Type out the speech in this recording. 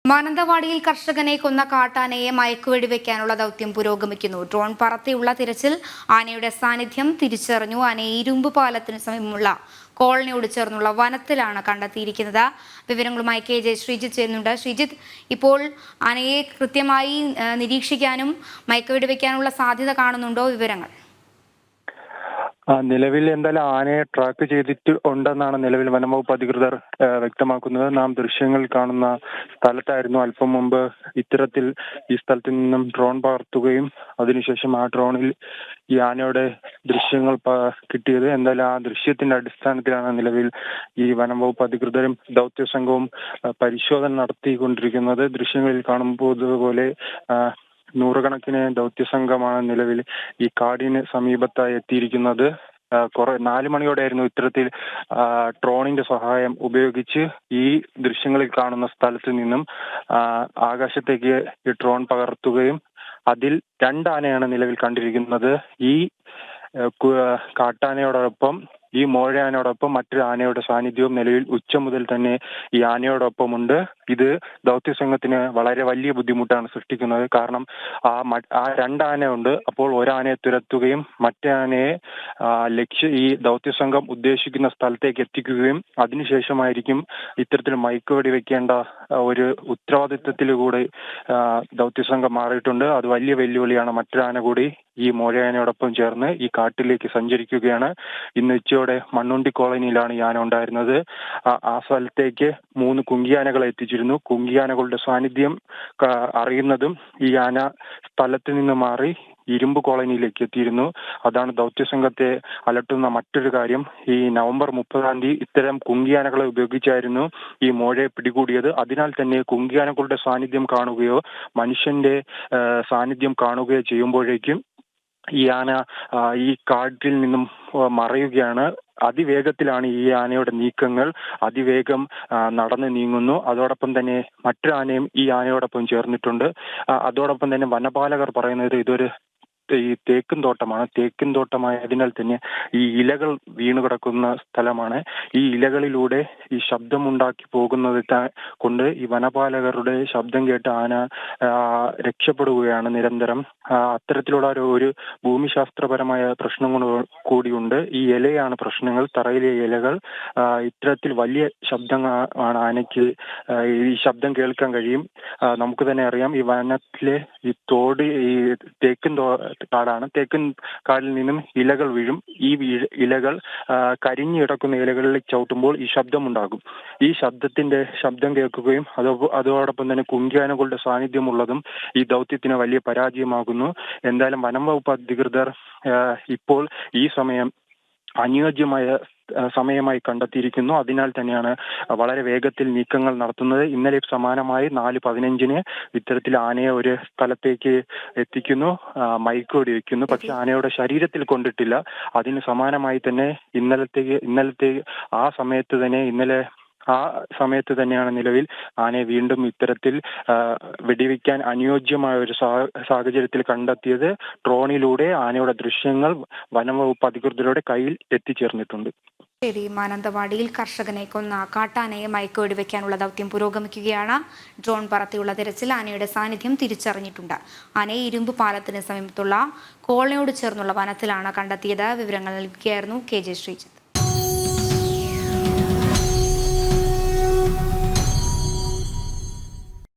മാനന്തവാടിയിൽ കർഷകനെ കൊന്ന കാട്ടാനയെ മയക്കുവെടിവെക്കാനുള്ള ദൗത്യം പുരോഗമിക്കുന്നു. ഡ്രോൺ പറത്തിയുള്ള തിരച്ചിൽ ആനയുടെ സാന്നിധ്യം തിരിച്ചറിഞ്ഞു. ആനയെ ഇരുമ്പ് പാലത്തിന് സമീപമുള്ള കോളനിയോട് ചേർന്നുള്ള വനത്തിലാണ് കണ്ടെത്തിയിരിക്കുന്നത്. വിവരങ്ങളുമായി KJ ശ്രീജിത്ത് ചേരുന്നുണ്ട്. ശ്രീജിത്ത്, ഇപ്പോൾ ആനയെ കൃത്യമായി നിരീക്ഷിക്കാനും മയക്കുവെടിവെക്കാനുള്ള സാധ്യത കാണുന്നുണ്ടോ? വിവരങ്ങൾ നിലവിൽ എന്തായാലും ആനയെ ട്രാക്ക് ചെയ്തിട്ട് ഉണ്ടെന്നാണ് നിലവിൽ വനംവകുപ്പ് അധികൃതർ വ്യക്തമാക്കുന്നത്. നാം ദൃശ്യങ്ങൾ കാണുന്ന സ്ഥലത്തായിരുന്നു അല്പം മുമ്പ് ഇത്തരത്തിൽ ഈ സ്ഥലത്ത് നിന്നും ഡ്രോൺ പകർത്തുകയും അതിനുശേഷം ആ ഡ്രോണിൽ ഈ ആനയുടെ ദൃശ്യങ്ങൾ കിട്ടിയത്. എന്തായാലും ആ ദൃശ്യത്തിന്റെ അടിസ്ഥാനത്തിലാണ് നിലവിൽ ഈ വനംവകുപ്പ് അധികൃതരും ദൗത്യ സംഘവും പരിശോധന നടത്തിക്കൊണ്ടിരിക്കുന്നത്. ദൃശ്യങ്ങളിൽ കാണുമ്പോൾ ഇതുപോലെ നൂറുകണക്കിന് ദൗത്യസംഘമാണ് നിലവിൽ ഈ കാടിന് സമീപത്തായി എത്തിയിരിക്കുന്നത്. 4 മണിയോടെയായിരുന്നു ഇത്തരത്തിൽ ഡ്രോണിന്റെ സഹായം ഉപയോഗിച്ച് ഈ ദൃശ്യങ്ങളിൽ കാണുന്ന സ്ഥലത്ത് നിന്നും ആകാശത്തേക്ക് ഈ ഡ്രോൺ പകർത്തുകയും അതിൽ 2 ആനയാണ് നിലവിൽ കണ്ടിരിക്കുന്നത്. ഈ കാട്ടാനയോടൊപ്പം ഈ മോഴയാനയോടൊപ്പം മറ്റൊരു ആനയുടെ സാന്നിധ്യവും നിലവിൽ ഉച്ച മുതൽ തന്നെ ഈ ആനയോടൊപ്പമുണ്ട്. ഇത് ദൗത്യസംഘത്തിന് വളരെ വലിയ ബുദ്ധിമുട്ടാണ് സൃഷ്ടിക്കുന്നത്. കാരണം ആ 2 ആനയുണ്ട്. അപ്പോൾ ഒരാനയെ തുരത്തുകയും മറ്റേ ആനയെ ഈ ദൗത്യസംഘം ഉദ്ദേശിക്കുന്ന സ്ഥലത്തേക്ക് എത്തിക്കുകയും അതിനുശേഷമായിരിക്കും ഇത്തരത്തിൽ മയക്കുവെടി വെക്കേണ്ട ഒരു ഉത്തരവാദിത്വത്തിലൂടെ ദൗത്യസംഘം മാറിയിട്ടുണ്ട്. അത് വലിയ വെല്ലുവിളിയാണ്. മറ്റൊരു ആന കൂടി ഈ മോഴയാനയോടൊപ്പം ചേർന്ന് ഈ കാട്ടിലേക്ക് സഞ്ചരിക്കുകയാണ്. ഇന്ന് ഉച്ചയോടെ മണ്ണുണ്ടി കോളനിയിലാണ് ഈ ആന ഉണ്ടായിരുന്നത്. ആ സ്ഥലത്തേക്ക് 3 കുങ്കിയാനകളെ എത്തിച്ചിരുന്നു. കുങ്കിയാനകളുടെ സാന്നിധ്യം അറിയുന്നതും ഈ ആന സ്ഥലത്ത് നിന്ന് മാറി ഇരുമ്പ് കോളനിയിലേക്ക് എത്തിയിരുന്നു. അതാണ് ദൗത്യസംഘത്തെ അലട്ടുന്ന മറ്റൊരു കാര്യം. ഈ നവംബർ 30-ാം തീയതി ഇത്തരം കുങ്കിയാനകളെ ഉപയോഗിച്ചായിരുന്നു ഈ മോഴയെ പിടികൂടിയത്. അതിനാൽ തന്നെ കുങ്കിയാനകളുടെ സാന്നിധ്യം കാണുകയോ മനുഷ്യന്റെ സാന്നിധ്യം കാണുകയോ ചെയ്യുമ്പോഴേക്കും ഈ ആന ഈ കാട്ടിൽ നിന്നും മറയുകയാണ്. അതിവേഗത്തിലാണ് ഈ ആനയുടെ നീക്കങ്ങൾ. അതിവേഗം നടന്നു നീങ്ങുന്നു. അതോടൊപ്പം തന്നെ മറ്റൊരു ആനയും ഈ ആനയോടൊപ്പം ചേർന്നിട്ടുണ്ട്. അതോടൊപ്പം തന്നെ വനപാലകർ പറയുന്നത് ഇതൊരു ഈ തേക്കിൻ തോട്ടമാണ്. തേക്കിൻ തോട്ടമായതിനാൽ തന്നെ ഈ ഇലകൾ വീണു കിടക്കുന്ന സ്ഥലമാണ്. ഈ ഇലകളിലൂടെ ഈ ശബ്ദമുണ്ടാക്കി പോകുന്നത് കൊണ്ട് ഈ വനപാലകരുടെ ശബ്ദം കേട്ട് ആന രക്ഷപ്പെടുകയാണ് നിരന്തരം. അത്തരത്തിലുള്ള ഒരു ഭൂമിശാസ്ത്രപരമായ പ്രശ്നങ്ങൾ കൂടിയുണ്ട്. ഈ ഇലയാണ് പ്രശ്നങ്ങൾ. തറയിലെ ഇലകൾ ഇത്തരത്തിൽ വലിയ ശബ്ദമാണ് ആനയ്ക്ക് ഈ ശബ്ദം കേൾക്കാൻ കഴിയും. നമുക്ക് തന്നെ അറിയാം, ഈ വനത്തിലെ ഈ തോട് ഈ തേക്കിൻ കാടാണ്. തേക്കിൻ കാടിൽ നിന്നും ഇലകൾ വീഴും. ഈ ഇലകൾ കരിഞ്ഞു കിടക്കുന്ന ഇലകളിലേക്ക് ചവിട്ടുമ്പോൾ ഈ ശബ്ദമുണ്ടാകും. ഈ ശബ്ദം കേൾക്കുകയും അതോടൊപ്പം തന്നെ കുങ്കിയാനകളുടെ സാന്നിധ്യമുള്ളതും ഈ ദൗത്യത്തിന് വലിയ പരാജയമാകുന്നു. എന്തായാലും വനം വകുപ്പ് അധികൃതർ ഇപ്പോൾ ഈ സമയം അനുയോജ്യമായ സമയമായി കണ്ടെത്തിയിരിക്കുന്നു. അതിനാൽ തന്നെയാണ് വളരെ വേഗത്തിൽ നീക്കങ്ങൾ നടത്തുന്നത്. ഇന്നലെ സമാനമായി 4:15-ന് ഇത്തരത്തിൽ ആനയെ ഒരു സ്ഥലത്തേക്ക് എത്തിക്കുന്നു, മയക്കുവെടി വെക്കുന്നു. പക്ഷെ ആനയുടെ ശരീരത്തിൽ കൊണ്ടിട്ടില്ല. അതിന് സമാനമായി തന്നെ ഇന്നലത്തെ ആ സമയത്ത് തന്നെയാണ് നിലവിൽ ആനയെ വീണ്ടും ഇത്തരത്തിൽ വെടിവെക്കാൻ അനുയോജ്യമായ ഒരു സാഹചര്യത്തിൽ കണ്ടെത്തിയത്. ഡ്രോണിലൂടെ ആനയുടെ ദൃശ്യങ്ങൾ വനംവകുപ്പ് അധികൃതരുടെ കയ്യിൽ എത്തിച്ചേർന്നിട്ടുണ്ട്. ശരി, മാനന്തവാടിയിൽ കർഷകനെ കൊന്ന കാട്ടാനയെ മയക്കുവെടി വെക്കാനുള്ള ദൗത്യം പുരോഗമിക്കുകയാണ്. ഡ്രോൺ പറത്തിയുള്ള തിരച്ചിൽ ആനയുടെ സാന്നിധ്യം തിരിച്ചറിഞ്ഞിട്ടുണ്ട്. ആനയെ ഇരുമ്പ് പാലത്തിന് സമീപത്തുള്ള കോളനിയോട് ചേർന്നുള്ള വനത്തിലാണ് കണ്ടെത്തിയത്. വിവരങ്ങൾ നൽകുകയായിരുന്നു KJ ശ്രീജിത്ത്.